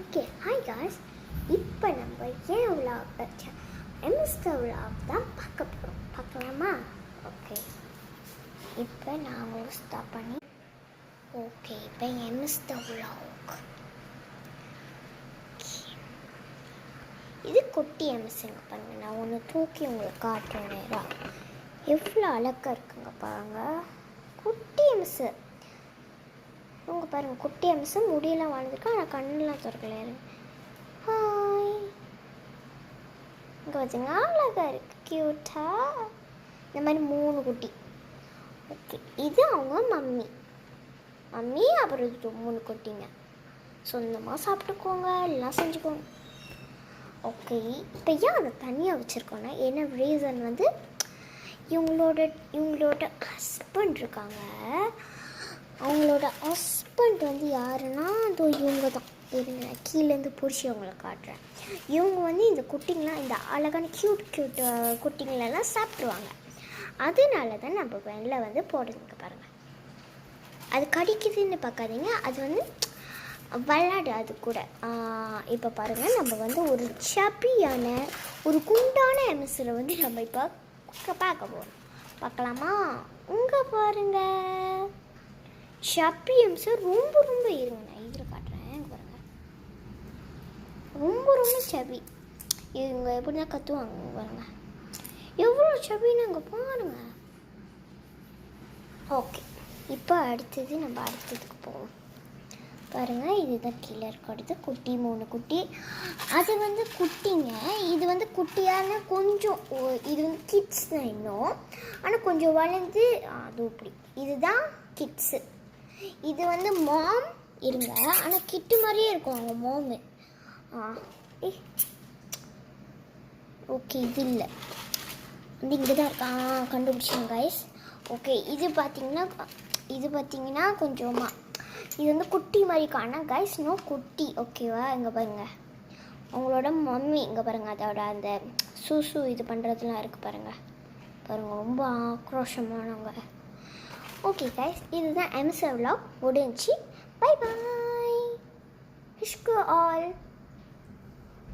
Okay hi guys, இப்போ நம்ம ஏன் விலாக் எம்ஸ்டர் விலாக் தான் பார்க்கலாமா? ஓகே, இப்போ நான் ஸ்டாப் பண்ணி ஓகே இப்போ எம்ஸ்டர் விலாக் இது குட்டி எம்ஸுங்க. பாருங்க, நான் ஒன்று தூக்கி உங்களுக்கு காட்டுறேன் நேராக. எவ்வளோ அழகாக இருக்குங்க பாருங்க, குட்டி எம்ஸு. உங்க பாருங்கள், குட்டி அம்சு முடியெல்லாம் வாழ்ந்துருக்கு, ஆனால் கண்ணெலாம் திறக்கல. ஹாய், இங்கே பார்த்தீங்கன்னா அழகாக இருக்குது, க்யூட்டாக. இந்த மாதிரி 3 குட்டி. ஓகே, இது அவங்க மம்மி அப்புறம் இது 3 குட்டிங்க. சொந்தமாக சாப்பிட்டுக்கோங்க, எல்லாம் செஞ்சுக்கோங்க. ஓகே, இப்போ ஏன் அதை தனியாக வச்சுருக்கோன்னா, என்ன ரீசன் வந்து இவங்களோட ஹஸ்பண்ட் இருக்காங்க. அவங்களோட ஹஸ்பண்ட் வந்து யாருன்னா அதோ இவங்க தான். இருங்க, கீழேருந்து பிடிச்சி அவங்கள காட்டுறேன். இவங்க வந்து இந்த குட்டிங்களாம், இந்த அழகான க்யூட் குட்டிங்களெல்லாம் சாப்பிட்ருவாங்க. அதனால தான் நம்ம வெளில வந்து போடுறதுங்க. பாருங்கள், அது கடிக்குதுன்னு பார்க்காதீங்க, அது வந்து விளையாடு அது கூட. இப்போ பாருங்கள், நம்ம வந்து ஒரு சப்பியான ஒரு குண்டான எம்எஸ்ஸில் வந்து நம்ம இப்போ பார்க்க போகிறோம். பார்க்கலாமா? இங்கே பாருங்கள், சப்பி எம்ஸு ரொம்ப இருங்க, நான் இதில் காட்டுறேன் பாருங்கள். ரொம்ப சபி. இவங்க எப்படி தான் கற்றுவாங்க பாருங்கள், எவ்வளோ சபின்னு அங்கே பாருங்க. ஓகே, இப்போ நம்ம அடுத்ததுக்கு போவோம். பாருங்கள், இதுதான் கீழே இருக்கிறது குட்டி, 3 குட்டி. அது வந்து குட்டிங்க. இது வந்து குட்டியான கொஞ்சம், இது வந்து கிட்ஸ் தான் இன்னும், ஆனால் கொஞ்சம் வளர்ந்து அது இப்படி. இதுதான் கிட்ஸு. இது வந்து மாம் இருங்க, ஆனால் கிட்டு மாதிரியே இருக்கும் அவங்க மாமு. ஓகே, இது இல்லை, வந்து இங்கே தான் இருக்கா, கண்டுபிடிச்சிங்க கைஸ். ஓகே, இது பார்த்தீங்கன்னா கொஞ்சமா இது வந்து குட்டி மாதிரி காணா கைஸ், நோ குட்டி. ஓகேவா? இங்கே பாருங்கள், அவங்களோட மம்மி இங்கே பாருங்கள், அதோட அந்த சூசு இது பண்ணுறதுலாம் இருக்குது பாருங்கள். ரொம்ப ஆக்ரோஷமானவங்க. ஓகே கைஸ், இதுதான் எம்எஸ்ஆர் விலாக் முடிஞ்சு. Bye bye, wish you all.